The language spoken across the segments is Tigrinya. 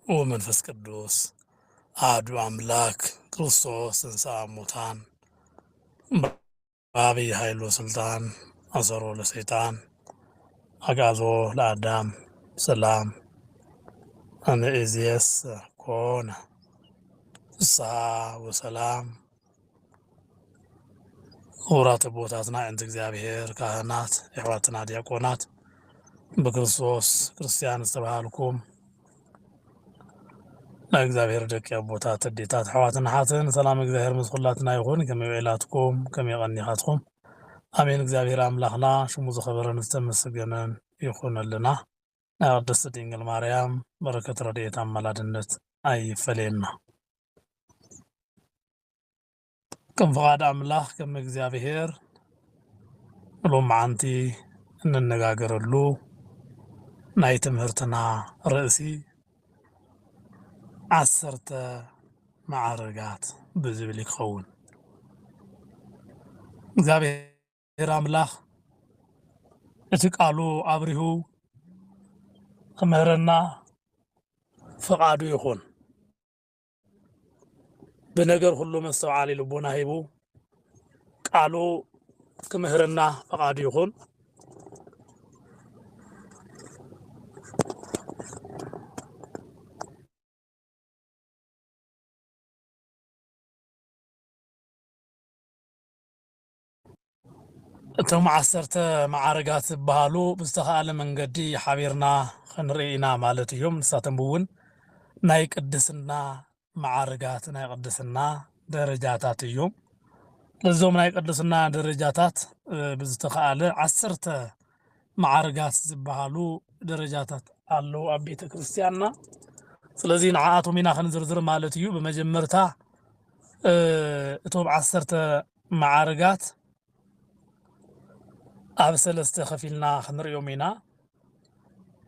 ወመንፈስ ቅዱስ አሐዱ አምላክ ክርስቶስ ተንሥአ እሙታን በዐቢይ ኃይል ወሥልጣን አሰሮ ለሰይጣን አግዓዞ ለአዳም ሰላም እምይእዜሰ ኮነ ፍስሐ ወሰላም። ክቡራት አቦታትና እንተ እግዚአብሔር ካህናት የአሕዋትና ዲያቆናት በክርስቶስ ክርስቲያን ዝተባሃልኩም ናይ እግዚአብሔር ደቂ አቦታት አዴታት አሕዋትና ሓትን ሰላም እግዚአብሔር ምስ ኩላትና ይኹን። ከመይ ውዒላትኩም ከመይ ቀኒኻትኩም አሜን። እግዚአብሔር አምላኽና ሽሙ ዝኸበረን ዝተመስገነን ይኹነልና። ናይ ቅድስቲ ድንግል ማርያም በረከት ረድኤት አማላድነት አይፈለየና። ከም ፍቃድ አምላኽ ከም እግዚአብሔር ሎማዓንቲ እንነጋገረሉ ናይ ትምህርትና ርእሲ 10 ማዕርጋት ብዝብል ይኸውን። እግዚአብሔር አምላኽ እቲ ቃሉ አብሪሁ ክምህረና ፈቃዱ ይኹን። በነገር ሁሉ መስተውዓሊ ልቦና ሂቡ ቃሉ ክምህረና ፈቃዱ ይኹን። እቶም 10 ማዕርጋት ዝበሃሉ ብዝተኸኣለ መንገዲ ሓቢርና ክንርኢ ኢና ማለት እዮም። ንሳቶም እውን ናይ ቅድስና ማዕርጋት ናይ ቅድስና ደረጃታት እዮም። እዞም ናይ ቅድስና ደረጃታት ብዝተኸኣለ 10 ማዕርጋት ዝበሃሉ ደረጃታት ኣለዉ ኣብ ቤተ ክርስቲያንና። ስለዚ ንዓኣቶም ኢና ክንዝርዝር ማለት እዩ። ብመጀመርታ እቶም 10 ማዕርጋት ኣብ 3 ከፊልና ክንሪኦም ኢና።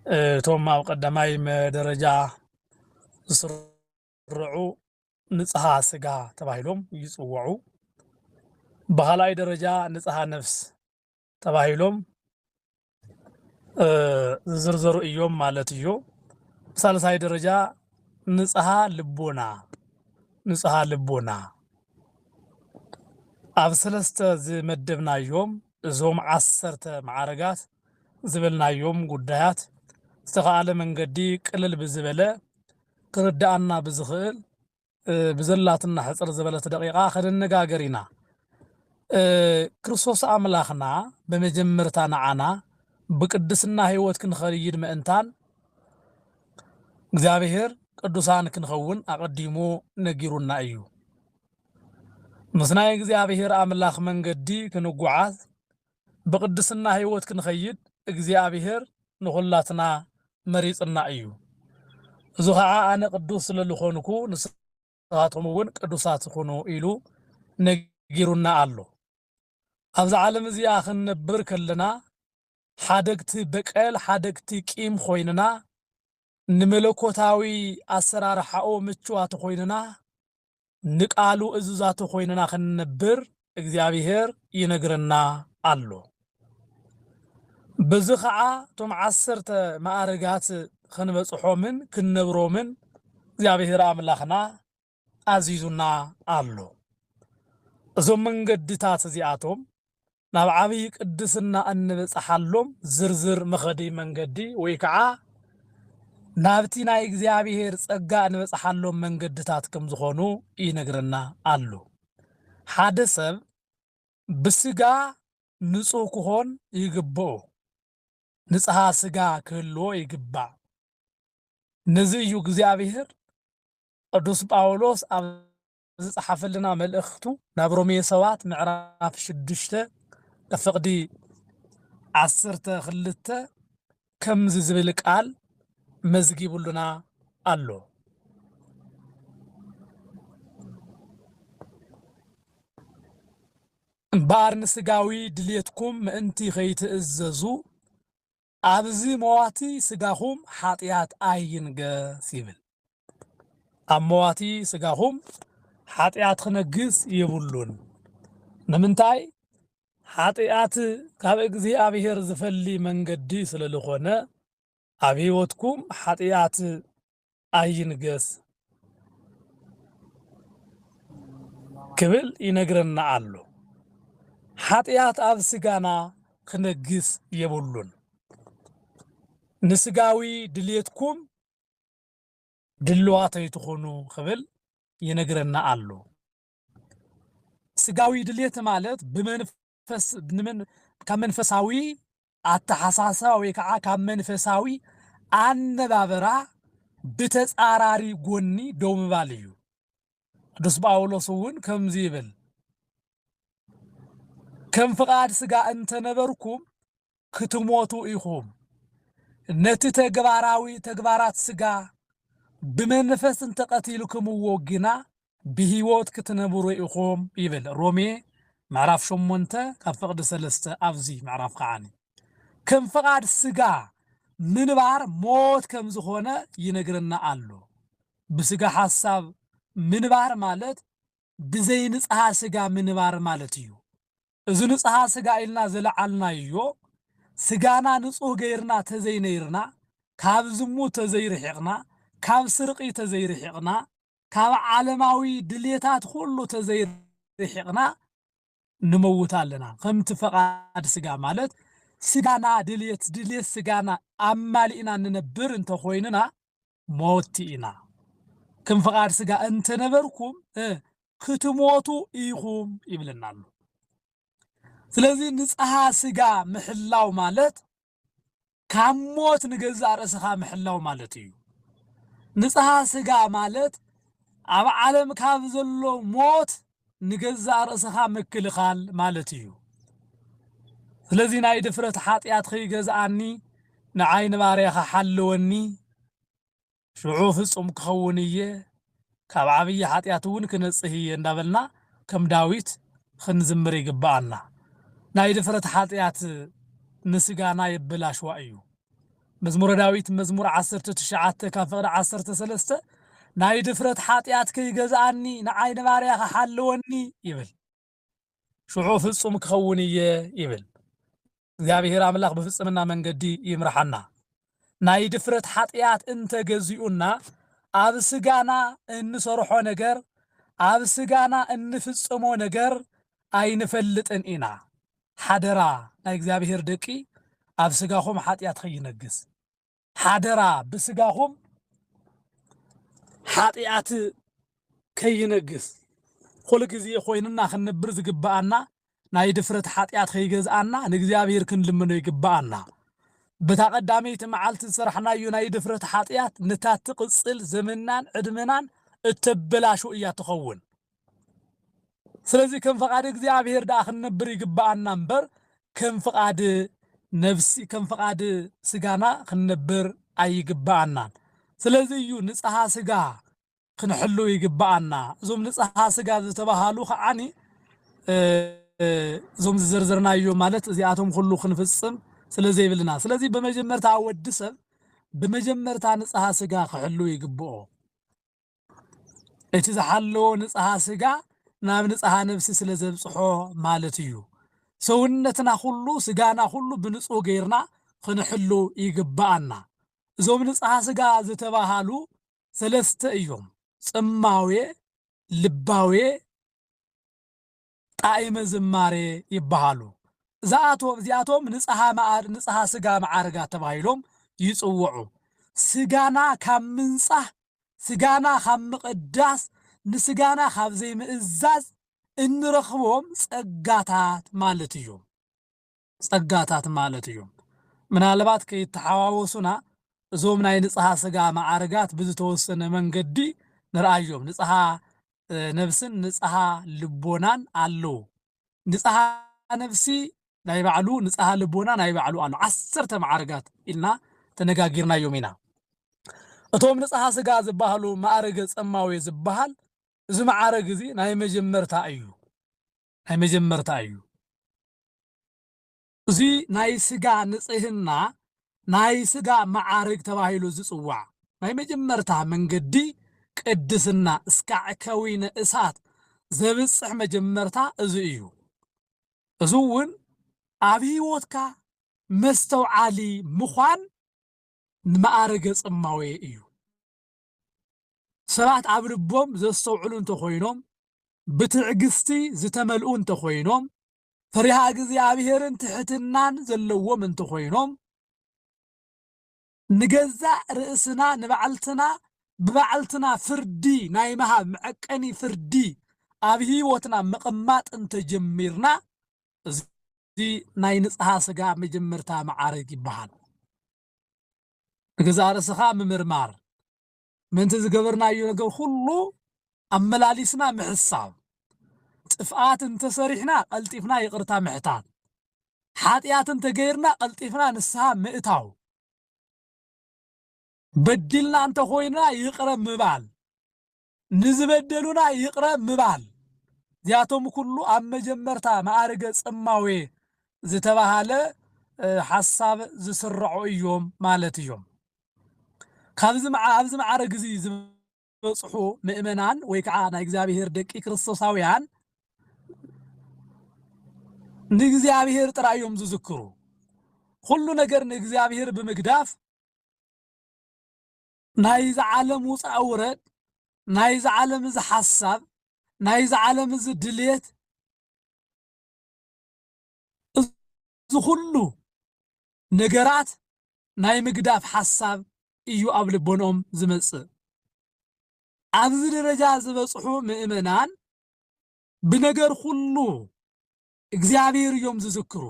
እቶም ኣብ ቀዳማይ ደረጃ ዝስርዑ ንጽሐ ስጋ ተባሂሎም ይጽውዑ። ብኻልኣይ ደረጃ ንጽሐ ነፍስ ተባሂሎም ዝዝርዘሩ እዮም ማለት እዩ። ብሳልሳይ ደረጃ ንጽሐ ልቦና ኣብ 3 ዝመደብናዮም እዞም 10 ማዕርጋት ዝበልናዮም ጉዳያት ዝተኸኣለ መንገዲ ቅልል ብዝበለ ክርዳኣና ብዝኽእል ብዘላትና ሕፅር ዝበለት ደቂቓ ክንነጋገር ኢና። ክርስቶስ ኣምላኽና በመጀመርታ ንዓና ብቅድስና ህይወት ክንኸይድ ምእንታን እግዚአብሔር ቅዱሳን ክንኸውን ኣቐዲሙ ነጊሩና እዩ። ምስ ናይ እግዚአብሔር ኣምላኽ መንገዲ ክንጓዓዝ ብቅድስና ህይወት ክንኸይድ እግዚአብሔር ንኹላትና መሪፅና እዩ። እዚ ከዓ ኣነ ቅዱስ ስለዝኾንኩ ንስኻትኩም እውን ቅዱሳት ዝኾኑ ኢሉ ነጊሩና ኣሎ። ኣብዚ ዓለም እዚኣ ክንነብር ከለና ሓደግቲ በቀል ሓደግቲ ቂም ኮይንና ንመለኮታዊ ኣሰራርሓኡ ምችዋት ኮይንና ንቃሉ እዙዛቱ ኮይንና ክንነብር እግዚአብሔር ይነግረና ኣሎ። በዚ ከዓ እቶም 10 ማዕርጋት ክንበፅሖምን ክንነብሮምን እግዚአብሔር ኣምላኽና ኣዚዙና ኣሎ። እዞም መንገድታት እዚኣቶም ናብ ዓብይ ቅድስና እንበፅሓሎም ዝርዝር መኸዲ መንገዲ ወይ ከዓ ናብቲ ናይ እግዚአብሔር ጸጋ እንበፅሓሎም መንገድታት ከም ዝኾኑ ይነግረና ኣሎ። ሓደ ሰብ ብስጋ ንጹህ ክኾን ይግብኦ፣ ንጽሐ ስጋ ክህልዎ ይግባእ። ነዚ እዩ እግዚአብሔር ቅዱስ ጳውሎስ ኣብ ዝጸሓፈልና መልእኽቱ ናብ ሮሜ 7 ምዕራፍ 6 ከፍቕዲ 12 ከምዚ ዝብል ቃል መዝጊቡልና ኣሎ። እምበኣር ንስጋዊ ድልየትኩም ምእንቲ ከይትእዘዙ ኣብዚ መዋቲ ስጋኹም ሓጢአት ኣይንገስ ይብል። ኣብ መዋቲ ስጋኹም ሓጢአት ክነግስ የብሉን። ንምንታይ? ሓጢአት ካብ እግዚአብሔር ዝፈሊ መንገዲ ስለዝኾነ ኣብ ህይወትኩም ሓጢአት ኣይንገስ ክብል ይነግረና ኣሎ ሓጢያት ኣብ ስጋና ክነግስ የብሉን ንስጋዊ ድልየትኩም ድልዋት ኣይትኾኑ ክብል ይነግረና ኣሎ ስጋዊ ድልየት ማለት ካብ መንፈሳዊ ኣተሓሳስባ ወይ ከዓ ካብ መንፈሳዊ ኣነባብራ ብተጻራሪ ጎኒ ደው ምባል እዩ ቅዱስ ጳውሎስ እውን ከምዚ ይብል ከም ፍቃድ ስጋ እንተነበርኩም ክትሞቱ ኢኹም ነቲ ተግባራዊ ተግባራት ስጋ ብመንፈስ እንተቀቲልኩምዎ ግና ብህይወት ክትነብሩ ኢኹም ይብል ሮሜ ምዕራፍ 8 ካብ ፍቅዲ 3 ኣብዚ ምዕራፍ ከዓኒ ከም ፍቃድ ስጋ ምንባር ሞት ከም ዝኾነ ይነግረና ኣሎ ብስጋ ሐሳብ ምንባር ማለት ብዘይ ንጽሃ ስጋ ምንባር ማለት እዩ እዚ ንጽሃ ስጋ ኢልና ዘለዓልናዮ ስጋና ንጹህ ገይርና ተዘይነይርና ካብ ዝሙት ተዘይርሒቕና ካብ ስርቂ ተዘይርሒቕና ካብ ዓለማዊ ድልየታት ሁሉ ተዘይርሒቕና ንመውት ኣለና ከምቲ ፈቃድ ስጋ ማለት ስጋና ድልየት ስጋና ኣማሊእና ንነብር እንተኾይንና ሞት ኢና ከም ፈቃድ ስጋ እንተነበርኩም ክትሞቱ ኢኹም ይብለና ኣሎ ስለዚህ ንጽሃ ስጋ ምሕላው ማለት ካብ ሞት ንገዛእ ርእስኻ ምሕላው ማለት እዩ ንጽሃ ስጋ ማለት ኣብ ዓለም ካብ ዘሎ ሞት ንገዛእ ርእስኻ ምክልኻል ማለት እዩ ስለዚህ ናይ ድፍረት ሓጢያት ከይገዛኣኒ ንዓይኒ ባርያኻ ሓልወኒ ሽዑ ፍጹም ክኸውን እየ ካብ ዓብይ ሓጢያት እውን ክነጽህ እየ እንዳበልና ከም ዳዊት ክንዝምር ይግባአና ናይ ድፍረት ሓጢያት ንስጋና የበላሽዋ እዩ መዝሙረ ዳዊት መዝሙር 19 ካብ ፍቅዲ 13 ናይ ድፍረት ሓጢያት ከይገዛኣኒ ንዓይኒ ባርያኻ ሓልወኒ ይብል ሽዑ ፍጹም ክኸውን እየ ይብል እግዚአብሔር አምላክ በፍጽምና መንገዲ ይምርሐና ናይ ድፍረት ሓጢያት እንተገዚኡና ኣብ ስጋና እንሰርሖ ነገር ኣብ ስጋና እንፍጽሞ ነገር ኣይንፈልጥን ኢና ሓደራ ናይ እግዚአብሔር ደቂ ኣብ ስጋኹም ሓጢያት ከይነግስ ሓደራ ብስጋኹም ሓጢያት ከይነግስ ኩሉ ግዜ ኮይንና ክንብር ዝግባአና ናይ ድፍረት ሓጢያት ከይገዛአና ንእግዚአብሔር ክንልምኖ ይግባአና በታ ቀዳመይቲ መዓልቲ ዝሰራሕናዮ ናይ ድፍረት ሓጢያት ንታት ቅጽል ዘመናን ዕድመናን እተበላሹ እያ ትኸውን ስለዚህ ከም ፈቃድ እግዚአብሔር ዳ ክንነብር ይግባአና እምበር ከም ፈቃድ ነፍሲ ከም ፈቃድ ስጋና ክንነብር ኣይግባአና ስለዚህ እዩ ንጽሃ ስጋ ክንሕሉ ይግባአና እዞም ንጽሃ ስጋ ዝተባሃሉ ከዓኒ ዞም ዝርዝርናዮ ማለት እዚኣቶም ሁሉ ክንፍጽም ስለዚህ ይብልና ስለዚህ በመጀመርታ ወድሰብ በመጀመርታ ንጽሃ ስጋ ክሕሉ ይግብኦ እቲ ዝሓለዎ ንጽሃ ስጋ ናብ ንጽሃ ነፍሲ ስለዘብጽሖ ማለት እዩ ሰውነትና ሁሉ ስጋና ሁሉ ብንጹህ ገይርና ክንሕሉ ይግባአና እዞም ንጽሃ ስጋ ዝተባሃሉ ሰለስተ እዮም ጽማዌ ልባዌ ጣዕመ ዝማሬ ይባሃሉ እዚኣቶም ንጽሃ ስጋ ማዕርጋ ተባሂሎም ይጽውዑ ስጋና ካብ ምንጻህ ስጋና ካብ ምቅዳስ ንስጋና ካብ ዘይምእዛዝ እንረኽቦም ጸጋታት ማለት እዮም ጸጋታት ማለት እዮም ምናልባት ከይተሓዋወሱና እዞም ናይ ንጽሃ ስጋ ማዕርጋት ብዝተወሰነ መንገዲ ንርአዮም ንጽሃ ነፍስን ንጽሃ ልቦናን ኣለው ንጽሃ ነፍሲ ናይ ባዕሉ ንጽሃ ልቦና ናይ ባዕሉ ኣሎ 10 ማዕርጋት ኢልና ተነጋጊርናዮም ኢና እቶም ንጽሃ ስጋ ዝበሃሉ ማዕርገ ጸማዊ ዝበሃል እዚ ማዕርግ እዚ ናይ መጀመርታ እዩ እዚ ናይ ስጋ ንጽህና ናይ ስጋ ማዕርግ ተባሂሉ ዝጽዋዕ ናይ መጀመርታ መንገዲ ቅድስና እስካዕ ከዊነ እሳት ዘብጽሕ መጀመርታ እዚ እዩ እዚ እውን ኣብ ህይወትካ መስተውዓሊ ምዃን ማዕርገ ጽማዊ እዩ ሰባት ኣብ ልቦም ዘስተውዕሉ እንተኾይኖም ብትዕግስቲ ዝተመልኡ እንተኾይኖም ፈሪሃ እግዚኣብሔርን ትሕትናን ዘለዎም እንተኾይኖም ንገዛእ ርእስና ንባዕልትና ብባዕልትና ፍርዲ ናይ መሃብ መዐቀኒ ፍርዲ ኣብ ሂወትና ምቕማጥ እንተጀሚርና እዚ ናይ ንጽሃ ስጋ መጀመርታ መዓረግ ይበሃል። ንገዛእ ርእስኻ ምምርማር ምንቲ ዝገበርናዮ ነገር ኩሉ ኣመላሊስና ምሕሳብ ጥፍኣት እንተሰሪሕና ቀልጢፍና ይቕርታ ምሕታት ሓጢኣት እንተገይርና ቀልጢፍና ንስሓ ምእታው በዲልና እንተኾይና ይቕረብ ምባል ንዝበደሉና ይቕረብ ምባል እዚኣቶም ኩሉ ኣብ መጀመርታ ማዕርገ ጽማዌ ዝተባሃለ ሓሳብ ዝስርዑ እዮም ማለት እዮም። ካብዚ ኣብዚ ማዕረግ እዚ ዝበጽሑ ምእመናን ወይ ከዓ ናይ እግዚአብሔር ደቂ ክርስቶሳውያን ንእግዚአብሔር ጥራይ እዮም ዝዝክሩ ኩሉ ነገር ንእግዚአብሔር ብምግዳፍ ናይ ዝዓለም ውፃእ ውረድ ናይ ዝዓለም ዝሓሳብ ናይ ዝዓለም ዝድልየት ዝኩሉ ነገራት ናይ ምግዳፍ ሓሳብ እዩ ኣብ ልቦኖም ዝመጽእ። ኣብዚ ደረጃ ዝበጽሑ ምእመናን ብነገር ኩሉ እግዚአብሔር እዮም ዝዝክሩ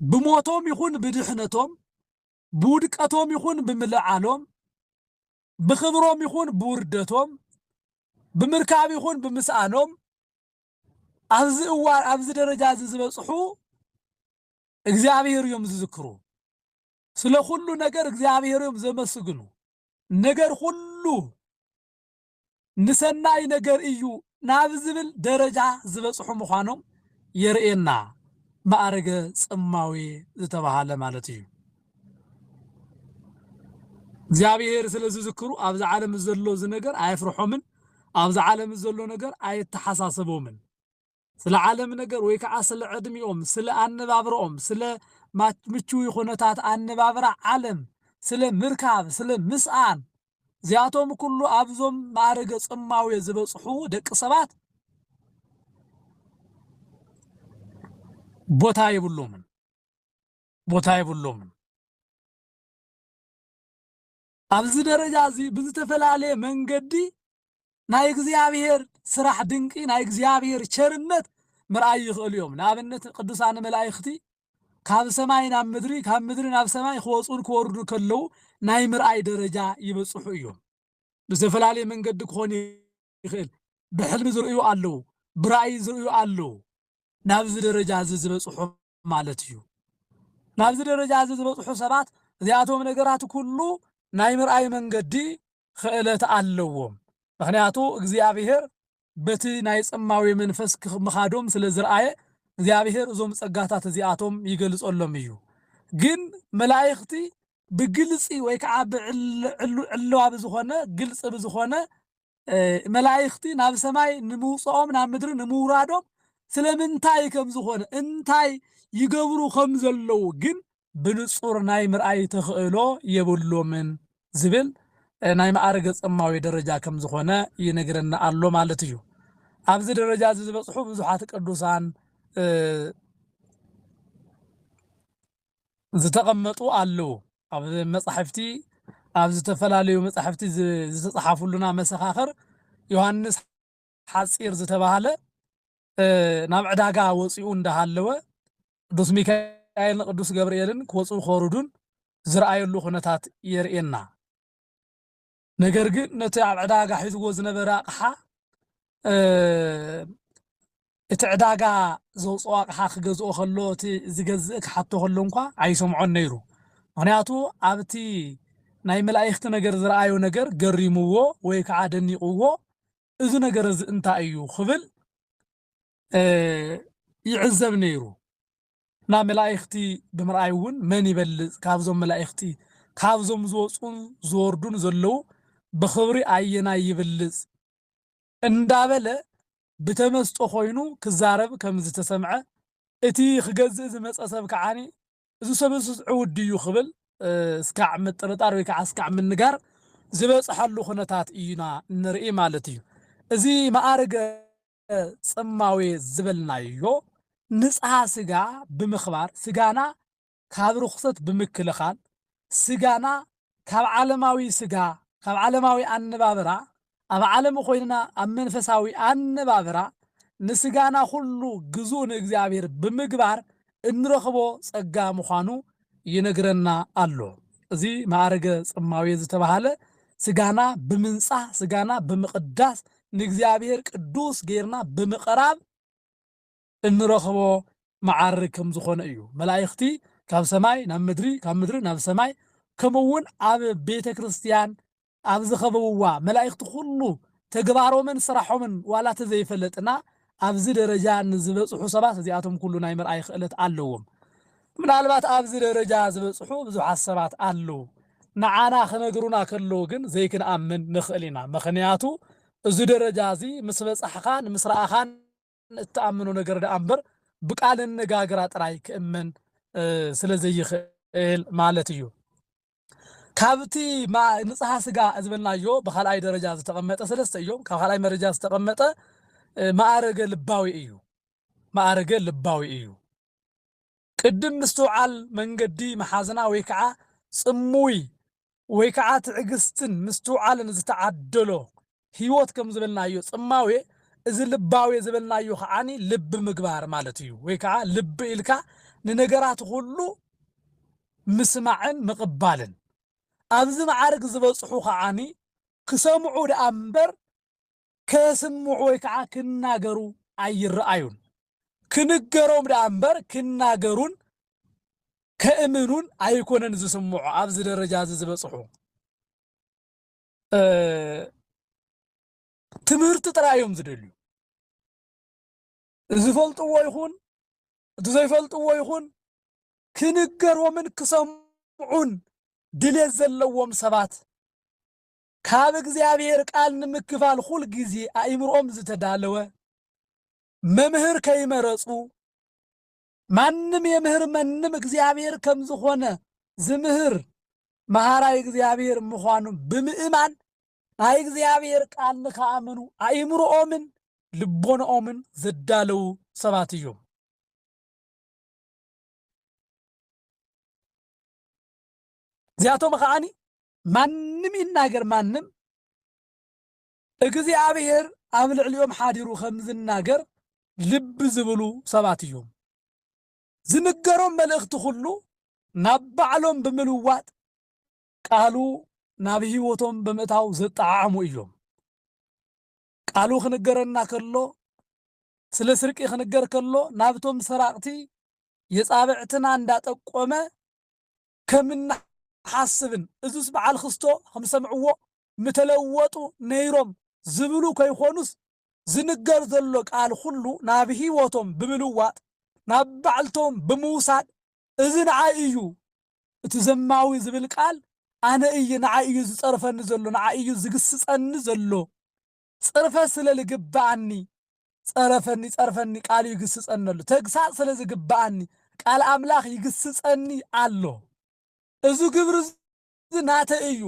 ብሞቶም ይኹን ብድሕነቶም ብውድቀቶም ይኹን ብምልዓሎም ብኽብሮም ይኹን ብውርደቶም ብምርካብ ይኹን ብምስኣኖም ኣብዚ እዋን ኣብዚ ደረጃ ዝበጽሑ እግዚአብሔር እዮም ዝዝክሩ ስለ ኩሉ ነገር እግዚአብሔር እዮም ዘመስግኑ ነገር ሁሉ ንሰናይ ነገር እዩ ናብ ዝብል ደረጃ ዝበጽሑ ምዃኖም የርእየና ማዕረገ ጽማዌ ዝተባሃለ ማለት እዩ። እግዚአብሔር ስለ ዝዝክሩ ኣብዚ ዓለም ዘሎ ነገር ኣይፍርሖምን ኣብዚ ዓለም ዘሎ ነገር ኣይተሓሳሰቦምን ስለ ዓለም ነገር ወይ ከዓ ስለ ዕድሚኦም ስለ ኣነባብሮኦም ስለ ምቹው ኩነታት ኣነባብራ ዓለም ስለ ምርካብ ስለ ምስኣን እዚኣቶም ኩሉ ኣብዞም ማዕረገ ጽማዌ ዝበጽሑ ደቂ ሰባት ቦታ ይብሎምን ኣብዚ ደረጃ እዚ ብዝተፈላለየ መንገዲ ናይ እግዚአብሔር ስራሕ ድንቂ ናይ እግዚአብሔር ቸርነት ምርኣይ ይኽእሉ እዮም። ንኣብነት ቅዱሳን መላእኽቲ ካብ ሰማይ ናብ ምድሪ ካብ ምድሪ ናብ ሰማይ ክወጹን ክወርዱ ከለዉ ናይ ምርኣይ ደረጃ ይበጽሑ እዮም። ብዝተፈላለየ መንገዲ ክኾን ይኽእል ብሕልሚ ዝርእዩ ኣለዉ ብራእይ ዝርእዩ ኣለዉ ናብዚ ደረጃ እዚ ዝበጽሑ ማለት እዩ። ናብዚ ደረጃ እዚ ዝበጽሑ ሰባት እዚኣቶም ነገራት ኩሉ ናይ ምርኣይ መንገዲ ክእለት ኣለዎም። ምክንያቱ እግዚአብሔር በቲ ናይ ጽማዌ መንፈስ ምኻዶም ስለ ዝረአየ እግዚአብሔር እዞም ጸጋታት እዚኣቶም ይገልጾሎም እዩ። ግን መላእኽቲ ብግልጺ ወይ ከዓ ብዕልዋ ብዝኾነ ግልጽ ብዝኾነ መላእኽቲ ናብ ሰማይ ንምውፅኦም ናብ ምድሪ ንምውራዶም ስለምንታይ ከም ዝኾነ እንታይ ይገብሩ ከም ዘለዉ ግን ብንጹር ናይ ምርኣይ ተኽእሎ የብሎምን ዝብል ናይ ማዕረገ ጽማዌ ደረጃ ከም ዝኾነ ይነግረና ኣሎ ማለት እዩ። ኣብዚ ደረጃ ዝበጽሑ ብዙሓት ቅዱሳን ዝተቐመጡ ኣለዉ። ኣብ መጻሕፍቲ ኣብ ዝተፈላለዩ መጻሕፍቲ ዝተጻሓፉሉና መሰኻኽር ዮሃንስ ሓጺር ዝተባሃለ ናብ ዕዳጋ ወፂኡ እንዳሃለወ ቅዱስ ሚካኤልን ቅዱስ ገብርኤልን ክወፁ ክወርዱን ዝረኣየሉ ኩነታት የርእየና። ነገር ግን ነቲ ኣብ ዕዳጋ ሒዝዎ ዝነበረ ኣቕሓ እቲ ዕዳጋ ዘውፅኦ ኣቕሓ ክገዝኦ ከሎ እቲ ዝገዝእ ክሓቶ ከሎ እንኳ ኣይሰምዖን ነይሩ። ምክንያቱ ኣብቲ ናይ መላእኽቲ ነገር ዝረኣዮ ነገር ገሪምዎ ወይ ከዓ ደኒቕዎ እዚ ነገር እዚ እንታይ እዩ ክብል ይዕዘብ ነይሩ። ና መላእኽቲ ብምርኣይ እውን መን ይበልጽ ካብዞም መላእኽቲ ካብዞም ዝወፁን ዝወርዱን ዘለዉ ብኽብሪ ኣየና ይብልጽ እንዳበለ ብተመስጦ ኮይኑ ክዛረብ ከም ዝተሰምዐ እቲ ክገዝእ ዝመፀ ሰብ ከዓኒ እዚ ሰብስ ዕውድ እዩ ክብል እስካዕ ምጥርጣር ወይ ከዓ እስካዕ ምንጋር ዝበፅሐሉ ኩነታት እዩና ንርኢ ማለት እዩ እዚ ማዕርገ ጽማዌ ዝበልናዮ ንጽሐ ስጋ ብምኽባር ስጋና ካብ ርኩሰት ብምክልኻል ስጋና ካብ ዓለማዊ ስጋ ካብ ዓለማዊ ኣነባብራ ኣብ ዓለም ኮይንና ኣብ መንፈሳዊ ኣነባብራ ንስጋና ኩሉ ግዙእ ንእግዚአብሔር ብምግባር እንረኽቦ ጸጋ ምዃኑ ይነግረና ኣሎ እዚ ማዕርገ ጽማዌ ዝተባሃለ ስጋና ብምንጻህ ስጋና ብምቅዳስ ንእግዚአብሔር ቅዱስ ጌርና ብምቕራብ እንረኽቦ ማዕርግ ከም ዝኾነ እዩ መላእኽቲ ካብ ሰማይ ናብ ምድሪ ካብ ምድሪ ናብ ሰማይ ከምኡውን ኣብ ቤተ ክርስቲያን ኣብ ዝኸበብዋ መላእኽቲ ኩሉ ተግባሮምን ስራሖምን ዋላ ተዘይፈለጥና ኣብዚ ደረጃ ንዝበፅሑ ሰባት እዚኣቶም ኩሉ ናይ ምርኣይ ክእለት ኣለዎም ምናልባት ኣብዚ ደረጃ ዝበፅሑ ብዙሓት ሰባት ኣለዉ ንዓና ክነግሩና ከለዉ ግን ዘይክንኣምን ንኽእል ኢና ምኽንያቱ እዚ ደረጃ እዚ ምስ በፅሕኻ ንምስ ረኣኻን እትኣምኖ ነገር ደኣ እምበር ብቃል ነጋግራ ጥራይ ክእመን ስለ ዘይኽእል ማለት እዩ ካብቲ ንጽሐ ስጋ ዝበልናዮ ብኻልኣይ ደረጃ ዝተቐመጠ ሰለስተ እዮም ካብ ካልኣይ መረጃ ዝተቐመጠ ማዕርገ ልባዊ እዩ ማዕርገ ልባዊ እዩ ቅድም ምስትውዓል መንገዲ መሓዝና ወይ ከዓ ጽሙይ ወይ ከዓ ትዕግስትን ምስትውዓልን ዝተዓደሎ ህይወት ከም ዝበልናዮ ጽማዌ እዚ ልባዊ ዝበልናዮ ከዓኒ ልብ ምግባር ማለት እዩ ወይ ከዓ ልብ ኢልካ ንነገራት ሁሉ ምስማዕን ምቕባልን ኣብዚ ማዕርግ ዝበፅሑ ከዓኒ ክሰምዑ ደኣ እምበር ከስምዑ ወይ ከዓ ክናገሩ ኣይረኣዩን ክንገሮም ደኣ እምበር ክናገሩን ከእምኑን ኣይኮነን ዝስምዑ ኣብዚ ደረጃ ዝበፅሑ ትምህርቲ ጥራዮም ዝደልዩ ዝፈልጥዎ ይኹን ዘይፈልጥዎ ይኹን ክንገሮምን ክሰምዑን ድሌት ዘለዎም ሰባት ካብ እግዚአብሔር ቃል ንምክፋል ኩል ጊዜ ኣእምሮኦም ዝተዳለወ መምህር ከይመረፁ ማንም የምህር መንም እግዚአብሔር ከም ዝኾነ ዝምህር መሃራይ እግዚአብሔር ምዃኑ ብምእማን ናይ እግዚአብሔር ቃል ንከኣምኑ ኣእምሮኦምን ልቦናኦምን ዘዳለው ሰባት እዮም እዚኣቶም ከዓኒ ማንም ይናገር ማንም እግዚአብሔር ኣብ ልዕሊኦም ሓዲሩ ከም ዝናገር ልብ ዝብሉ ሰባት እዮም ዝንገሮም መልእኽቲ ሁሉ ናብ ባዕሎም ብምልዋጥ ቃሉ ናብ ህይወቶም ብምእታው ዘጠዓዕሙ እዮም ቃሉ ክንገረና ከሎ ስለ ስርቂ ክንገር ከሎ ናብቶም ሰራቅቲ የጻብዕትና እንዳጠቆመ ከምና ሓስብን እዙስ በዓል ክርስቶ ከም ሰምዕዎ ምተለወጡ ነይሮም ዝብሉ ከይኾኑስ ዝንገር ዘሎ ቃል ሁሉ ናብ ህይወቶም ብምልዋጥ ናብ ባዕልቶም ብምውሳድ እዚ ንዓይ እዩ እቲ ዘማዊ ዝብል ቃል ኣነ እየ ንዓይ እዩ ዝፀርፈኒ ዘሎ ንዓይ እዩ ዝግስፀኒ ዘሎ ፀርፈ ስለ ዝግባኣኒ ፀረፈኒ ፀርፈኒ ቃል ይግስፀኒ ኣሎ ተግሳጽ ስለ ዝግባኣኒ ቃል ኣምላኽ ይግስፀኒ ኣሎ እዚ ግብር ናተ እዩ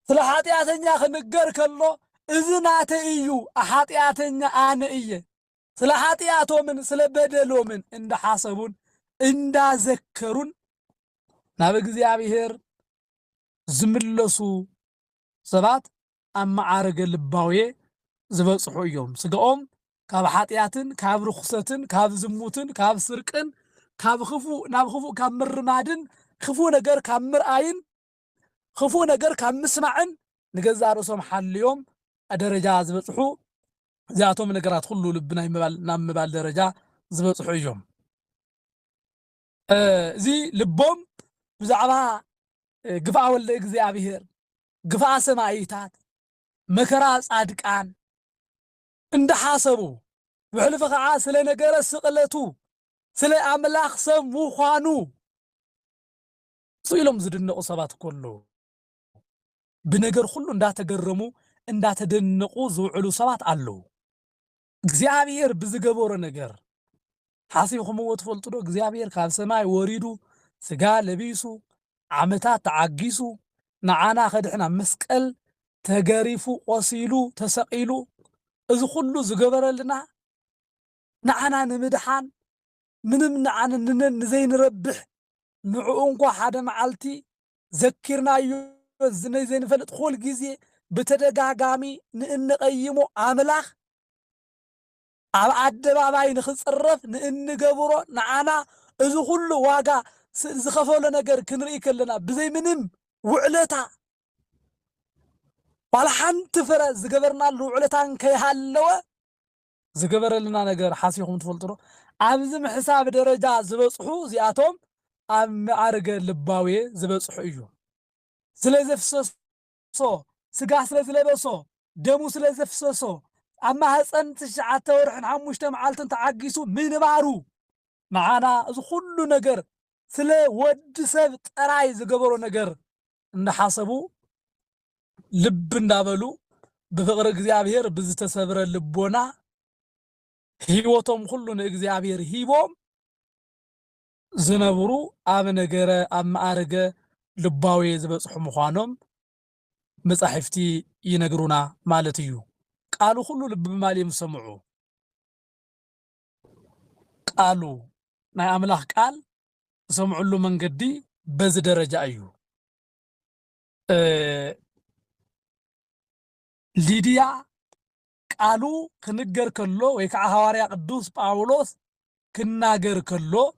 ስለ ኃጢአተኛ ክንገር ከሎ እዚ ናተ እዩ ኃጢአተኛ ኣነ እየ ስለ ኃጢአቶምን ስለ በደሎምን እንዳሓሰቡን እንዳዘከሩን ናብ እግዚአብሔር ዝምለሱ ሰባት ኣብ ማዕርገ ልባዊ ዝበፅሑ እዮም ስጋኦም ካብ ኃጢአትን ካብ ርኩሰትን ካብ ዝሙትን ካብ ስርቅን ካብ ክፉእ ናብ ክፉእ ካብ ምርማድን ክፉእ ነገር ካብ ምርኣይን ክፉእ ነገር ካብ ምስማዕን ንገዛእ ርእሶም ሓልዮም ደረጃ ዝበፅሑ እዚኣቶም ነገራት ሁሉ ልብ ናብ ምባል ደረጃ ዝበፅሑ እዮም እዚ ልቦም ብዛዕባ ግፍኣ ወልደ እግዚአብሔር ግፍኣ ሰማይታት መከራ ጻድቃን እንዳሓሰቡ ብሕልፊ ከዓ ስለ ነገረ ስቕለቱ ስለ ኣምላኽ ሰብ ምዃኑ ኢሎም ዝድነቁ ሰባት ከሎ ብነገር ሁሉ እንዳተገረሙ እንዳተደነቁ ዝውዕሉ ሰባት ኣለዉ እግዚአብሔር ብዝገበሮ ነገር ሓሲብኩምዎ ትፈልጡ ዶ እግዚአብሔር ካብ ሰማይ ወሪዱ ስጋ ለቢሱ ዓመታት ተዓጊሱ نعانا خدحنا مسقل تجاريفو قصيلو تسقيلو إذا كله زجبر لنا نعانا نمدحان منم نعانا نزين ربح نعونكو حدا معالتي ذكرنا زني زين فلت خول جزي بتدقاقامي نقيمو عملاخ عبد باباي نخصرف نقبرو نعانا إذا كله واقع زخفوا لنا جر كنريك لنا بزي منم وعلتا ولا حنت فرز زجبرنا الوعلتان كيهالوا زجبر لنا نجر حاسيهم تفلترو عبزم حساب درجة زبصحو زياتهم عم عرق اللباوي زبصحو إيو سلازفسو سقاح سلازلبسو دمو سلازفسو أما هسأن تشعات ورحن عموشتا معالتن تعاقيسو من بارو معانا إذا كله نجر سلا ود سبت أراي زجبرو نجر نحاسبو لب ندابلو بفقر እግዚአብሔር بزتسبر اللبونا هيوتهم كلنا እግዚአብሔር هيبوم زنبرو أب نجرة أم أرجع لباوي زبصح مخانم مصاحفتي ينجرونا مالتيو قالوا كله لب مالي مسمعو قالوا ناي أملاح قال سمعوا له من قدي بز درجة أيو ليديا قالوا كنجر كله ويكع هواريا قدوس باولوس كناجر كله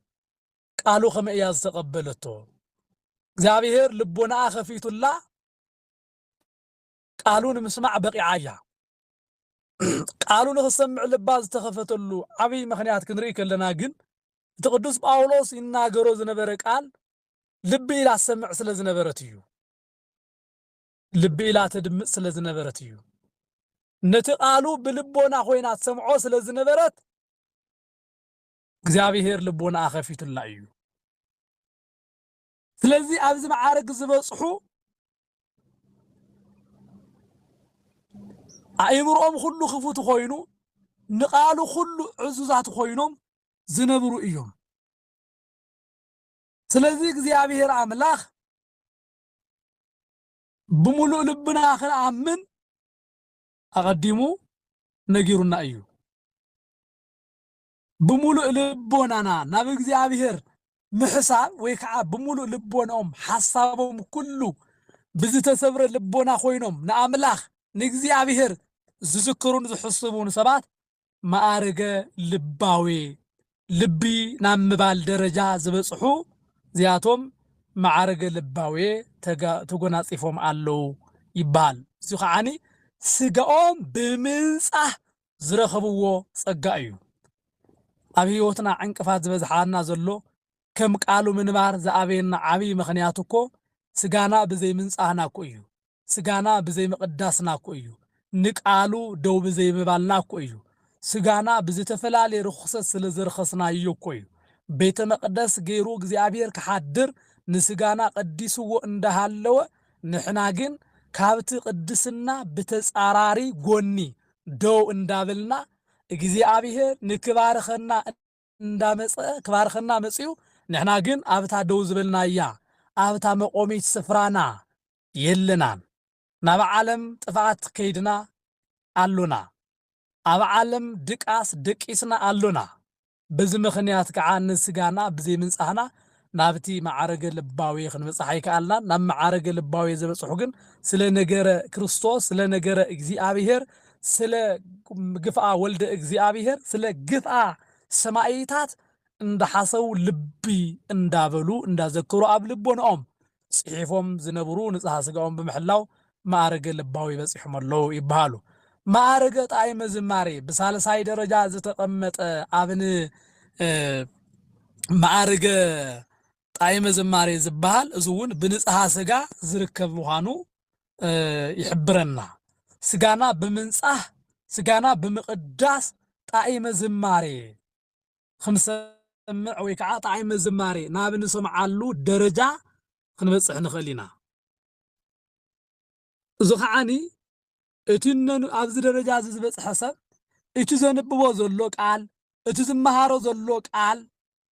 قالوا خم إياز تقبلته እግዚአብሔር ልቦና خفيتላ قالوا نسمع بقي عيا قالوا نسمع لباز تخفتلو عبي مخنيات كنري كلنا جن تقدس باولوس يناغرو زنبره قال لب إلى سمع سلا زنبرتيو لب إلى تدمع سلا زنبرتيو نتقالو بلبونا خوينا تسمعو سلا زنبرت እግዚአብሔር ልቦና خفيتلا እዩ ስለዚህ ኣብዚ ማዓረግ ዝበጽሑ ኣእምሮኦም ሁሉ ክፉት ኮይኑ ንቃሉ ሁሉ ዕዙዛት ኮይኖም ዝነብሩ እዮም ስለዚህ እግዚአብሔር አምላክ بملؤ لبنا ክንኣምን ኣቀዲሙ ነጊሩና እዩ بملؤ لبونانا ناب እግዚአብሔር محساب ويكع بملؤ لبونهم حسابهم كله بزتسبر لبونا خوينهم نأملاخ نግዚአብሔር ዝዝክሩን ዝሕስቡን ሰባት ማዕረገ ልባዊ ልቢ ናምባል ደረጃ ዝበጽሑ ዚያቶም ማዕረገ ልባዊ ተጎናጽፎም አለው ይባል እዚ ኸዓኒ ስጋኦም ብምንጻህ ዝረኸብዎ ጸጋ እዩ ኣብ ህይወትና ዕንቅፋት ዝበዝሓና ዘሎ كم قالوا من بار زعبين عبي مخنياتكو سجانا بزي من صاحنا كويو سجانا بزي مقداسنا كويو نقالو دو بزي مبالنا كويو سجانا بزي تفلالي رخصة سلزر خصنا يو كويو بيت مقدس غيرو እግዚአብሔር كحادر نسجانا قديسو اندهالو نحناجن كابت قدسنا بتصاراري غوني دو اندابلنا እግዚአብሔር ንክባርኸና እንዳመጸ ክባርኸና መጽዩ نحنا جن أبتا دوز بالنا يا أبتا مقومي سفرانا يلنا نبع عالم تفعت كيدنا ألونا أبع عالم دك إسنا ألونا بزمخنيات كعان نسجانا بزي من صحنا نابتي معارج اللباوي خن مصحيك ألنا نم معارج اللباوي زي بصحوجن سلا نجرة كريستوس سلا نجرة إجزيابيهر سلا جفا ولد إجزيابيهر سلا جفا سمايتات እንደ ሐሰው ልቢ እንዳበሉ እንዳዘከሩ ኣብ ልቦናኦም ጽሒፎም ዝነብሩ ንጽሐ ስጋኦም ብምሕላው ማዕረገ ልባዊ በጽሖም ኣለው ይባሃሉ ማዕረገ ጣዕመ ዝማሬ በሳልሳይ ደረጃ ዝተቀመጠ ኣብን ማዕረገ ጣዕመ ዝማሬ ዝባሃል እዙውን ብንጽሐ ስጋ ዝርከብ ምዃኑ ይሕብረና ስጋና ብምንጻህ ስጋና ብምቅዳስ ጣዕመ ዝማሬ خمسة سمع ويكع طعيم الزماري نابن سمعلو درجة خنبصح نخلينا زخعني اتنن ابز درجة زبصح حسب اتو زنبو زلو قال اتو زمهارو زلو قال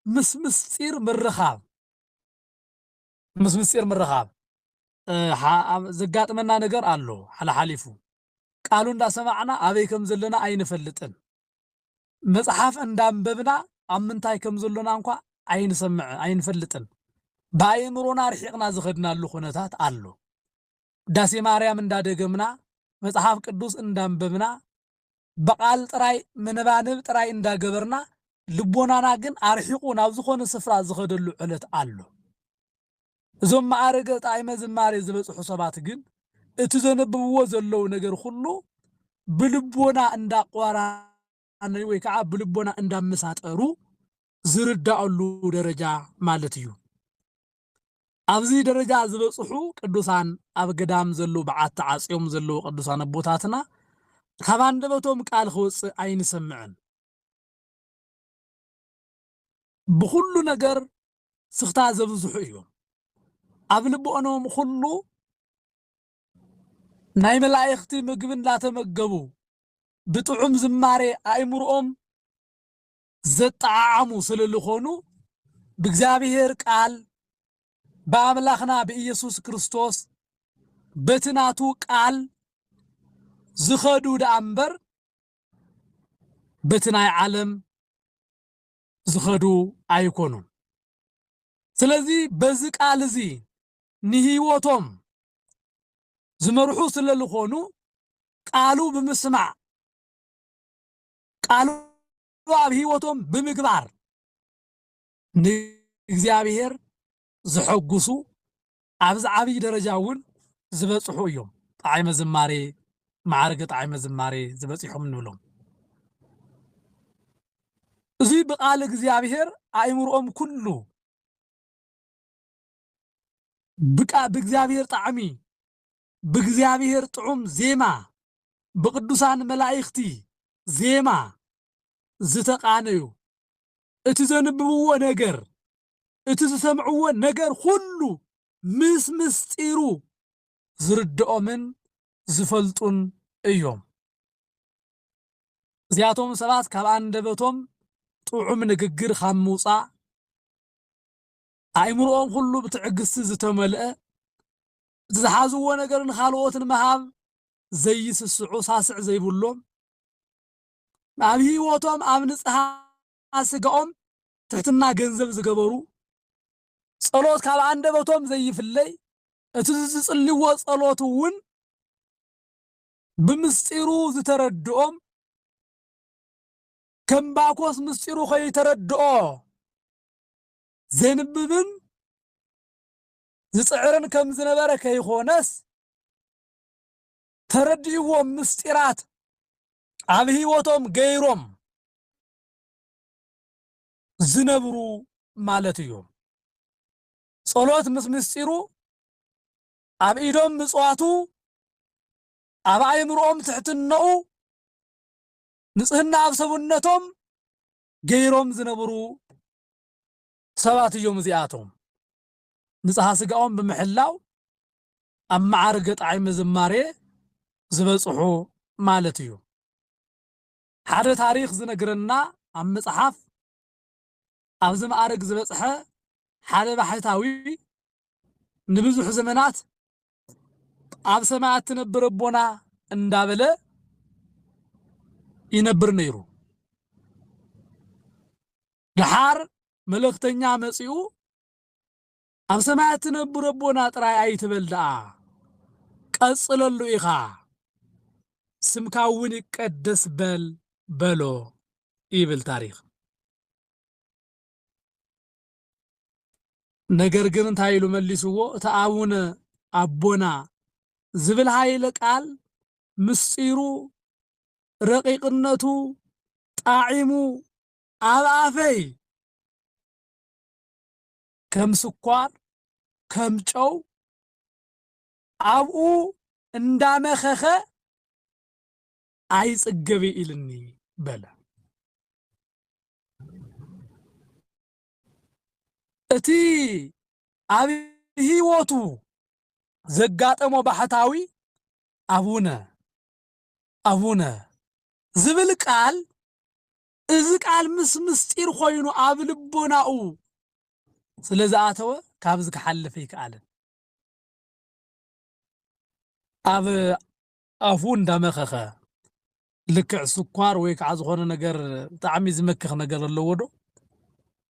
مسير مرخاب ዘጋጥመና ነገር አሎ ሓላሓሊፉ ቃሉ እንዳሰማዕና አበይ ከም ዘለና አይንፈልጥን መጽሐፍ እንዳንበብና አምንታይ ከም ዘለና እንኳ አይንፈልጥን በአእምሮና ርሒቅና ዝኸድናሉ ኩነታት አሎ ዳሴ ማርያም እንዳደገምና መጽሐፍ ቅዱስ እንዳንበብና በቃል ጥራይ ምንባንብ ጥራይ እንዳገበርና ልቦናና ግን አርሒቁ ናብ ዝኾነ ስፍራ ዝኸደሉ ዕለት አሎ እዞም ማዕረገ ጣዕመ ዝማሬ ዝበጽሑ ሰባት ግን እቲ ዘነብብዎ ዘለው ነገር ሁሉ ብልቦና እንዳቋራነ ወይ ከዓ ብልቦና እንዳመሳጠሩ ዝርዳሉ ደረጃ ማለት እዩ ኣብዚ ደረጃ ዝበጽሑ ቅዱሳን ኣብ ገዳም ዘለው በዓት ዓጽዮም ዘለው ቅዱሳን ኣቦታትና ካብ አንደበቶም ቃል ክወጽእ አይንሰምዕን ብኩሉ ነገር ስኽታ ዘብዝሑ እዮም ኣብ ልቦኦም ሁሉ ናይ መላእክቲ ምግብ እንዳተመገቡ ብጥዑም ዝማሬ አእምሮኦም ዘጣዓሙ ስለልኾኑ ብእግዚአብሔር ቃል በአምላኽና በኢየሱስ ክርስቶስ በትናቱ ቃል ዝኸዱ ደአምበር በትናይ ዓለም ዝኸዱ አይኮኑን ስለዚህ በዚህ ቃል እዚ ንህይወቶም ዝመርሑ ስለልኾኑ ቃሉ ብምስማዕ ቃሉ ኣብ ህይወቶም ብምግባር ንእግዚአብሔር ዝሐጉሱ ኣብዚ ዓብይ ደረጃ እውን ዝበጽሑ እዮም ጣዕመ ዝማሬ ማዕረገ ጣዕመ ዝማሬ ዝበጽሖም ንብሎም እዚ ብቃል እግዚአብሔር አእምሮኦም ኩሉ ብእግዚአብሔር ጣዕሚ ብእግዚአብሔር ጥዑም ዜማ ብቅዱሳን መላእክቲ ዜማ ዝተቃነዩ እቲ ዘንብብዎ ነገር እቲ ዝሰምዕዎ ነገር ሁሉ ምስጢሩ ዝርድኦምን ዝፈልጡን እዮም እዚኣቶም ሰባት ካብ አንደበቶም ጥዑም ንግግር ካብ ምውፃእ አእምሮኦም ሁሉ ብትዕግስቲ ዝተመልአ ዝሓዝዎ ነገር ንኻልኦት ንምሃብ ዘይስስዑ ሳስዕ ዘይብሎም ኣብ ህይወቶም ኣብ ንጽሃ ስጋኦም ትሕትና ገንዘብ ዝገበሩ ጸሎት ካብ አንደበቶም ዘይፍለይ እቲ ዝጽልይዎ ጸሎት እውን ብምስጢሩ ዝተረድኦም ከምባኮስ ምስጢሩ ከይተረድኦ ዘንብብን ዝጽዕርን ከም ዝነበረ ከይኾነስ ተረድይዎም ምስጢራት ኣብ ህይወቶም ገይሮም ዝነብሩ ማለት እዮም ጸሎት ምስጢሩ ኣብ ኢዶም ምጽዋቱ ኣብ አእምሮኦም ትሕትነኡ ንጽህና ኣብ ሰውነቶም ገይሮም ዝነብሩ ሰባት እዮም እዚኣቶም ንጽሃ ስጋኦም ብምሕላው ኣብ ማዕረገ ጣዕመ ዝማሬ ዝበጽሑ ማለት እዩ ሓደ ታሪኽ ዝነግረና ኣብ መጽሓፍ ኣብዚ ማዕረግ ዝበጽሐ ሓደ ባሕታዊ ንብዙሕ ዘመናት ኣብ ሰማያት ትነብር ኣቦና እንዳበለ ይነብር ነይሩ ድሓር መልእክተኛ መጺኡ ኣብ ሰማያት ትነብር ኣቦና ጥራይ ኣይትበል ደኣ ቀጽለሉ ኢኻ ስምካ እውን ይቀደስ በሎ ይብል ታሪኽ ነገር ግን እንታይ ኢሉ መሊስዎ እቲ አቡነ ኣቦና ዝብል ኃይለ ቃል ምስጢሩ ረቂቅነቱ ጣዕሙ ኣብ ኣፈይ ከም ስኳር ከም ጨው ኣብኡ እንዳመኸኸ ኣይጽገብ ኢልኒ በለ እቲ ኣብ ህይወቱ ዘጋጠሞ ባሕታዊ አቡነ ዝብል ቃል እዚ ቃል ምስጢር ኮይኑ ኣብ ልቦናኡ ስለዝኣተወ ካብዚ ክሓልፍ ይከኣልን ኣብ ኣፉ እንዳመኸኸ ልክዕ ስኳር ወይ ከዓ ዝኾነ ነገር ብጣዕሚ ዝመክኽ ነገር ኣለዎ ዶ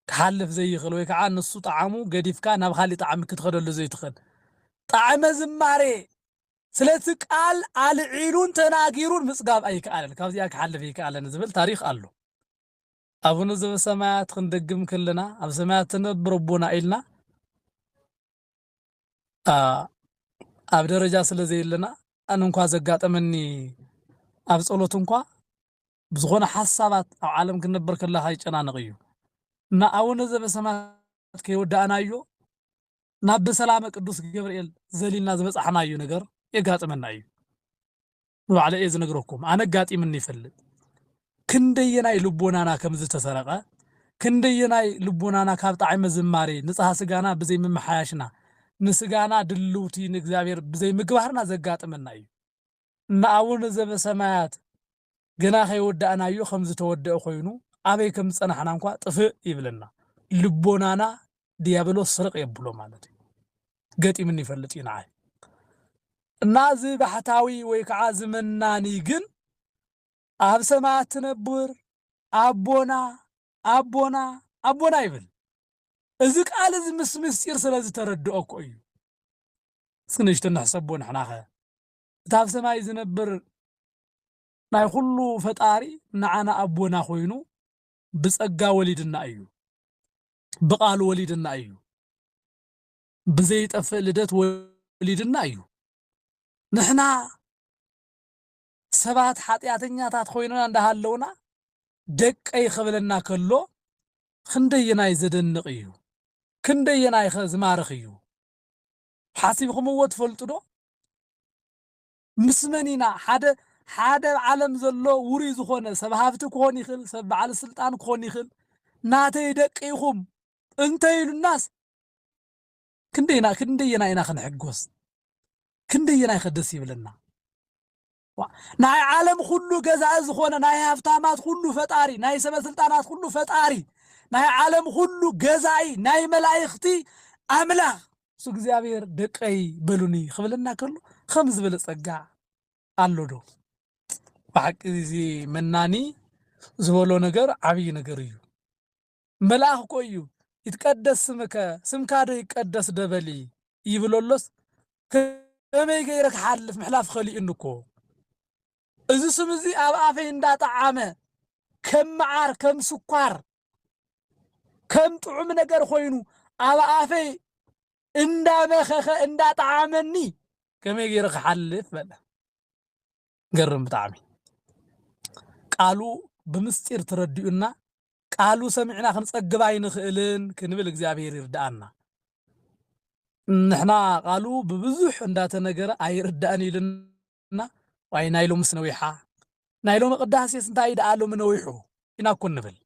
ክሓልፍ ዘይኽእል ወይ ከዓ ንሱ ጣዕሙ ገዲፍካ ናብ ካሊእ ጣዕሚ ክትኸደሉ ዘይትኽእል ጣዕመ ዝማሬ ስለቲ ቃል ኣልዒሉን ተናጊሩን ምጽጋብ ኣይከኣለን ካብዚኣ ክሓልፍ ይከኣለን ዝብል ታሪኽ ኣሎ ኣቡነ ዘበሰማያት ክንደግም ከለና ኣብ ሰማያት ትነብር ኣቦና ኢልና ኣብ ደረጃ ስለ ዘይለና ኣነ እንኳ ዘጋጠመኒ ኣብ ጸሎት እንኳ ብዝኾነ ሓሳባት ኣብ ዓለም ክነብር ከለኻ ይጨናንቕ እዩ እና ኣቡነ ዘበሰማያት ከይወዳእናዮ ናብ በሰላመ ቅዱስ ገብርኤል ዘሊልና ዝበጻሕናዮ ነገር የጋጥመና እዩ ንባዕለ እየ ዝነግረኩም ኣነ ጋጢምኒ ይፈልጥ ክንደየናይ ልቦናና ከም ዝተሰረቐ ክንደየናይ ልቦናና ካብ ጣዕመ ዝማሬ ንጽሃ ስጋና ብዘይ ምምሓያሽና ንስጋና ድልውቲ ንእግዚአብሔር ብዘይ ምግባርና ዘጋጥመና እዩ እና ኣቡነ ዘበሰማያት ገና ከይወዳእናዮ ከም ዝተወደአ ኮይኑ ኣበይ ከም ዝጸናሕና እንኳ ጥፍእ ይብለና ልቦናና ዲያብሎስ ስርቅ የብሎ ማለት እዩ ገጢምኒ ይፈልጥ እዩ ንዓይ እና እዚ ባሕታዊ ወይ ከዓ ዝመናኒ ግን ኣብ ሰማያት ትነብር ኣቦና ኣቦና ኣቦና ይብል እዚ ቃል እዚ ምስ ምስጢር ስለ ዝተረድኦ እኮ እዩ እስኪ ንእሽቶ ንሕሰቦ ንሕና ኸ እቲ ኣብ ሰማይ ዝነብር ናይ ኩሉ ፈጣሪ ንዓና ኣቦና ኮይኑ ብጸጋ ወሊድና እዩ ብቃሉ ወሊድና እዩ ብዘይጠፍእ ልደት ወሊድና እዩ ንሕና ሰባት ኃጢአተኛታት ኮይንና እንዳሃለውና ደቀይ ኸብለና ከሎ ክንደየናይ ዘደንቕ እዩ ክንደየናይ ዝማርኽ እዩ ሓሲብኩምዎ ትፈልጡ ዶ ምስመኒና ሓደ ዓለም ዘሎ ውሩይ ዝኾነ ሰብ ሃብቲ ክኾን ይኽእል ሰብ በዓል ስልጣን ክኾን ይኽእል ናተይ ደቂኹም እንተይ ኢሉናስ ክንደየና ኢና ክንሕጎስ ክንደየናይ ከደስ ይብለና ናይ ዓለም ሁሉ ገዛእ ዝኾነ ናይ ሃብታማት ሁሉ ፈጣሪ ናይ ሰበስልጣናት ሁሉ ፈጣሪ ናይ ዓለም ሁሉ ገዛኢ ናይ መላእኽቲ ኣምላኽ እሱ እግዚአብሔር ደቀይ በሉኒ ክብለና ከሎ ከም ዝበለ ጸጋ ኣሎ ዶ ብሓቂ እዚ መናኒ ዝበሎ ነገር ዓብይ ነገር እዩ መልአኽ እኮ እዩ ይትቀደስ ስምካ ዶ ይቀደስ ደበሊ ይብለሎስ ከመይ ገይረ ክሓልፍ ምሕላፍ ኸሊእኒ እኮ እዚ ስም እዚ ኣብ ኣፈይ እንዳጣዓመ ከም መዓር ከም ስኳር ከም ጥዑም ነገር ኮይኑ ኣብ ኣፈይ እንዳመኸኸ እንዳጣዓመኒ ከመይ ገይረ ክሓልፍ በለ ገርም ብጣዕሚ ቃሉ ብምስጢር ትረድኡና ቃሉ ሰሚዕና ክንጸግብ ኣይንኽእልን ክንብል እግዚአብሔር ይርዳአና ንሕና ቃሉ ብብዙሕ እንዳተነገረ ኣይርዳእን ኢልና ዋይ ናይሎም ስነዊሓ ናይሎም ቅዳሴስ እንታይ ደኣሎም ነዊሑ ኢና እኮ ንብል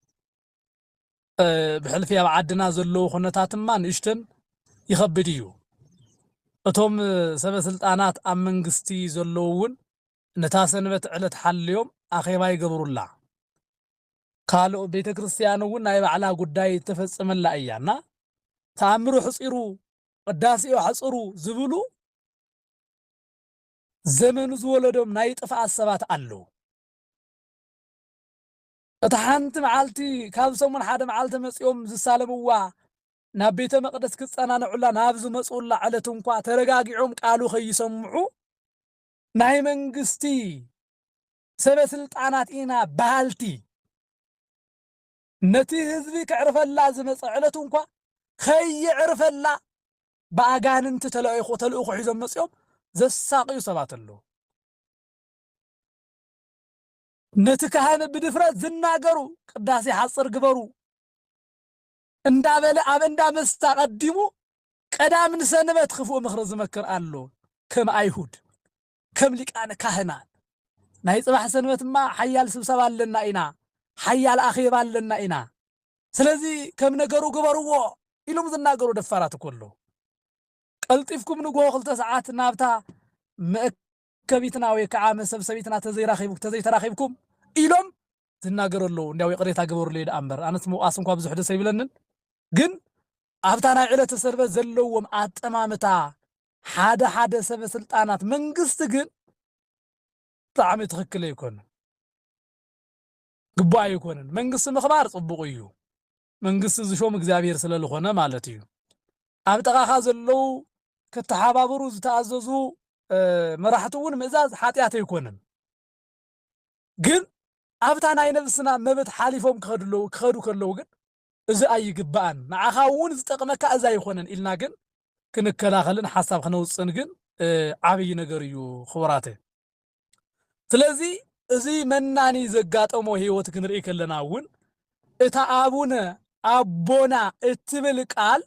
ብሕልፊ ኣብ ዓድና ዘለዉ ኩነታትማ ንእሽተን ይኸብድ እዩ እቶም ሰበስልጣናት ኣብ መንግስቲ ዘለዉ እውን ነታ ሰንበት ዕለት ሓልዮም ኣኼባ ይገብሩላ ካልኦ ቤተ ክርስቲያን እውን ናይ ባዕላ ጉዳይ ተፈጽመላ እያና ተኣምሩ ሕፂሩ ቅዳሴኡ ሓፅሩ ዝብሉ ዘመኑ ዝወለዶም ናይ ጥፍኣት ሰባት ኣለዉ እታ ሓንቲ መዓልቲ ካብ ሰሙን ሓደ መዓልቲ መጺኦም ዝሳለምዋ ናብ ቤተ መቅደስ ክጸናንዑላ ናብ ዝመጹላ ዕለት እንኳ ተረጋጊዖም ቃሉ ከይሰምዑ ናይ መንግስቲ ሰበስልጣናት ኢና ባህልቲ ነቲ ህዝቢ ክዕርፈላ ዝመጽ ዕለት እንኳ ከይዕርፈላ ብኣጋንንቲ ተልእኹ ሒዞም መጺኦም ዘሳቅዩ ሰባት ኣለዉ ነቲ ካህን ብድፍረት ዝናገሩ ቅዳሴ ሓፅር ግበሩ እንዳበለ ኣብ እንዳ መስታ ቀዲሙ ቀዳምን ሰንበት ክፉእ ምኽሪ ዝመክር ኣሎ ከም ኣይሁድ ከም ሊቃነ ካህናት ናይ ጽባሕ ሰንበትማ ሓያል ስብሰባ ኣለና ኢና ሓያል ኣኼባ ኣለና ኢና ስለዚ ከም ነገሩ ግበርዎ ኢሎም ዝናገሩ ደፋራት እኮሎ ቀልጢፍኩም ንጎሆ 2 ሰዓት ናብታ መእከቢትና ወይ ከዓ መሰብሰቢትና ተዘይተራኺብኩም ኢሎም ዝናገሩ ኣለዉ እንዲያው ቅሬታ ግበሩሉ ይዳ እምበር ኣነስ ምውቃስ እንኳ ብዙሕ ደስ ኣይብለንን ግን ኣብታ ናይ ዕለተ ሰንበት ዘለዎም ኣጠማምታ ሓደ ሰብ ስልጣናት መንግስት ግን ብጣዕሚ ትክክል ኣይኮነን ግቡእ ኣይኮነን መንግስቲ ምኽባር ጽቡቕ እዩ መንግስቲ ዝሾም እግዚአብሔር ስለዝኾነ ማለት እዩ ኣብ ጥቓኻ ዘለው ከተሓባበሩ ዝተኣዘዙ መራሕቲ እውን ምእዛዝ ሓጢኣት ኣይኮነን ግን ኣብታ ናይ ነብስና መብት ሓሊፎም ክኸዱ ከለው ግን እዚ ኣይግባእን ንዓኻ እውን ዝጠቕመካ እዚ ኣይኮነን ኢልና ግን ክንከላኸልን ሓሳብ ክነውፅን ግን ዓብይ ነገር እዩ ክቡራተ ስለዚ እዚ መናኒ ዘጋጠሞ ህይወት ክንርኢ ከለና እውን እታ ኣቡነ ኣቦና እትብል ቃል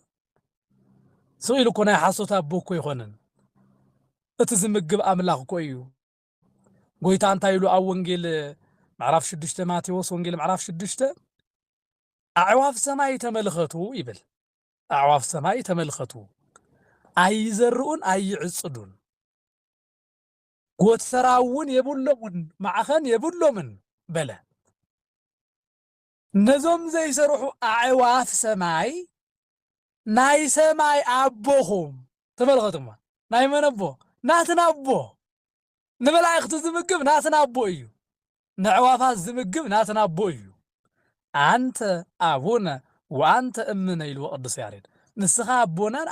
ስኢሉ እኮ ናይ ሓሶት ኣቦ እኮ ይኾነን እቲ ዝምግብ ኣምላኽ እኮ እዩ ጎይታ እንታይ ኢሉ ኣብ ወንጌል ምዕራፍ 6 ማቴዎስ ወንጌል ምዕራፍ 6 ኣዕዋፍ ሰማይ ተመልከቱ ይብል ኣዕዋፍ ሰማይ ተመልከቱ ኣይዘርኡን ኣይዕጽዱን ጎተራውን የብሎምን ማዕኸን የብሎምን በለ ነዞም ዘይሰርሑ ኣዕዋፍ ሰማይ ናይ ሰማይ ኣቦኹም ተመልከቱማ ናይ መን ኣቦ ናትና ኣቦ ንመላእክቲ ዝምግብ ናትና ኣቦ እዩ ንዕዋፋት ዝምግብ ናትና ኣቦ እዩ አንተ አቡነ ወአንተ እምነ ኢልዎ ቅዱስ ያሬድ ንስኻ ኣቦናን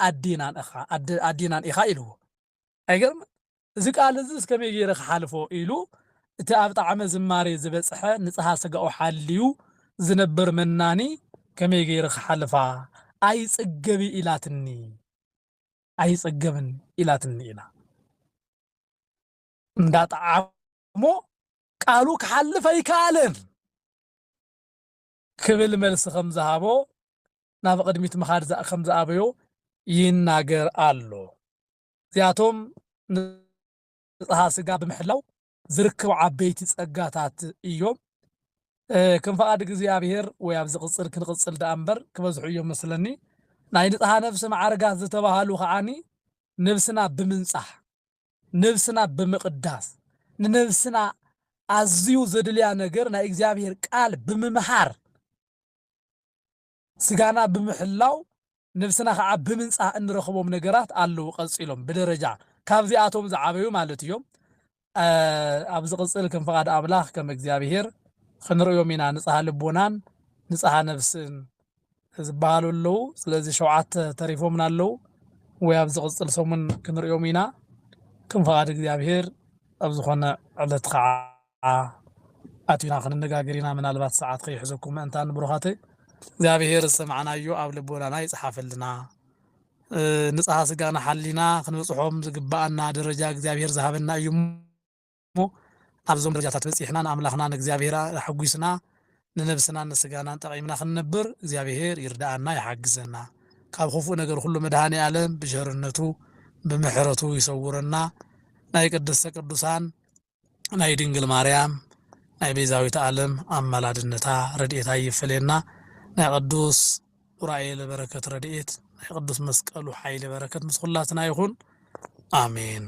ኣዲናን ኢኻ ኢልዎ ኣይገርም እዚ ቃል እዚ እስከመይ ገይረ ክሓልፎ ኢሉ እቲ ኣብ ጣዕመ ዝማሬ ዝበፅሐ ንጽሃ ስጋኡ ሓልዩ ዝነበር መናኒ ከመይ ገይረ ክሓልፋ ኣይጽገቢ ኢላትኒ ኣይጽገብን ኢላትኒ ኢላ እንዳጣዕሞ ቃሉ ክሓልፍ ኣይከኣለን ክብል መልሲ ከም ዝሃቦ ናብ ቅድሚት ምኻድ ከም ዝኣበዮ ይናገር ኣሎ እዚኣቶም ንጽሃ ስጋ ብምሕላው ዝርከቡ ዓበይቲ ጸጋታት እዮም ከም ፈቃድ እግዚኣብሔር ወይ ኣብ ዝቕጽል ክንቕጽል ዳ እምበር ክበዝሑ እዮም መስለኒ ናይ ንጽሃ ነፍሲ ማዕረጋት ዝተባሃሉ ከዓኒ ነብስና ብምንጻሕ ነብስና ብምቕዳስ ንነብስና ኣዝዩ ዘድልያ ነገር ናይ እግዚኣብሔር ቃል ብምምሃር ስጋና ብምሕላው ነብስና ከዓ ብምንጻሕ እንረኽቦም ነገራት ኣለው ቀጽሎም ብደረጃ ካብዚኣቶም ዝዓበዩ ማለት እዮም ኣብ ዝቕጽል ከም ፈቃድ ኣምላኽ ከም እግዚኣብሔር ክንርእዮም ኢና ንጽሃ ልቦናን ንጽሃ ነፍስን ዝበሃሉ ኣለው ስለዚ 7 ተሪፎምና ኣለው ወይ ኣብ ዝቕጽል ሰሙን ክንርእዮም ኢና ከም ፈቃድ እግዚኣብሔር ኣብ ዝኾነ ዕለት ከዓ ኣቲና ክንነጋገር ኢና ምናልባት ሰዓት ከይሕዘኩም ምእንታን ብሩኻተይ እግዚአብሔር ሰማዕናዮ ኣብ ልቦናና ይጽሓፈልና ንጽሃ ስጋና ሓሊና ክንበጽሖም ዝግባአና ደረጃ እግዚአብሔር ዝሃበና እዩ ሞ ኣብዞም ደረጃታት በፂሕና ንኣምላኽና ንእግዚአብሔር ሓጒስና ንነብስና ንስጋና ጠቒምና ክንነብር እግዚአብሔር ይርዳአና ይሓግዘና ካብ ክፉእ ነገር ሁሉ መድኃኔ ዓለም ብቸርነቱ ብምሕረቱ ይሰውረና ናይ ቅድስተ ቅዱሳን ናይ ድንግል ማርያም ናይ ቤዛዊት ዓለም ኣማላድነታ ረድኤታ ይፍለየና ናይ ቅዱስ ኡራኤል በረከት ረድኤት ናይ ቅዱስ መስቀሉ ሓይሊ በረከት ምስ ኩላትና ይኹን አሜን